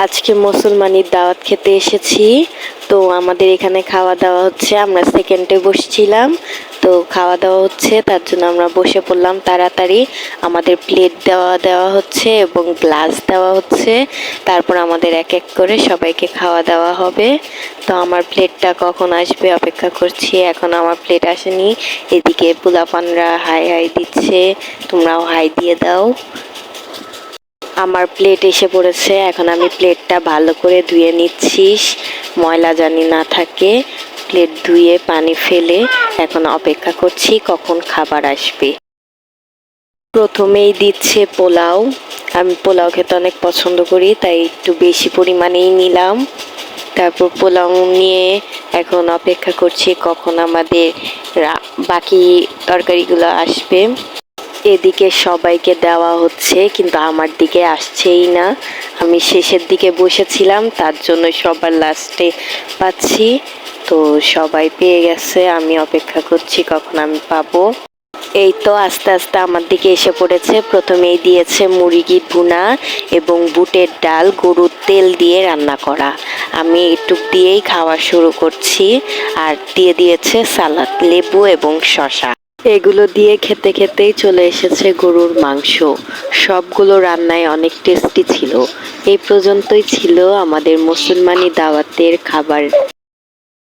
আজকে মুসলমানের দাওয়াত খেতে এসেছি। তো আমাদের এখানে খাওয়া দাওয়া হচ্ছে, আমরা সেকেন্ডে বসছিলাম। তো খাওয়া দাওয়া হচ্ছে, তার জন্য আমরা বসে পড়লাম তাড়াতাড়ি। আমাদের প্লেট দেওয়া হচ্ছে এবং গ্লাস দেওয়া হচ্ছে। তারপর আমাদের এক এক করে সবাইকে খাওয়া দাওয়া হবে। তো আমার প্লেটটা কখন আসবে অপেক্ষা করছি, এখন আমার প্লেট আসেনি। এদিকে পোলাপানরা হাই হাই দিচ্ছে, তোমরাও হাই দিয়ে দাও। আমার প্লেট এসে পড়েছে, এখন আমি প্লেটটা ভালো করে ধুয়ে নিচ্ছি, ময়লা জানি না থাকে। প্লেট ধুয়ে পানি ফেলে এখন অপেক্ষা করছি কখন খাবার আসবে। প্রথমেই দিচ্ছে পোলাও। আমি পোলাও খেতে অনেক পছন্দ করি, তাই একটু বেশি পরিমাণেই নিলাম। তারপর পোলাও নিয়ে এখন অপেক্ষা করছি কখন আমাদের বাকি তরকারিগুলো আসবে। এদিকে সবাইকে দেওয়া হচ্ছে, কিন্তু আমার দিকে আসছেই না। আমি শেষের দিকে বসেছিলাম, তার জন্য সবার লাস্টে পাচ্ছি। তো সবাই পেয়ে গেছে, আমি অপেক্ষা করছি কখন আমি পাবো। এই তো আস্তে আস্তে আমার দিকে এসে পড়েছে। প্রথমেই দিয়েছে মুরগি ভুনা এবং বুটের ডাল গরুর তেল দিয়ে রান্না করা। আমি এটুক দিয়েই খাওয়া শুরু করছি। আর দিয়ে দিয়েছে সালাদ, লেবু এবং শসা। এগুলো দিয়ে খেতে খেতেই চলে এসেছে গরুর মাংস। সবগুলো রান্নায় অনেক টেস্টি ছিল। এই পর্যন্তই ছিল আমাদের মুসলমানি দাওয়াতের খাবার।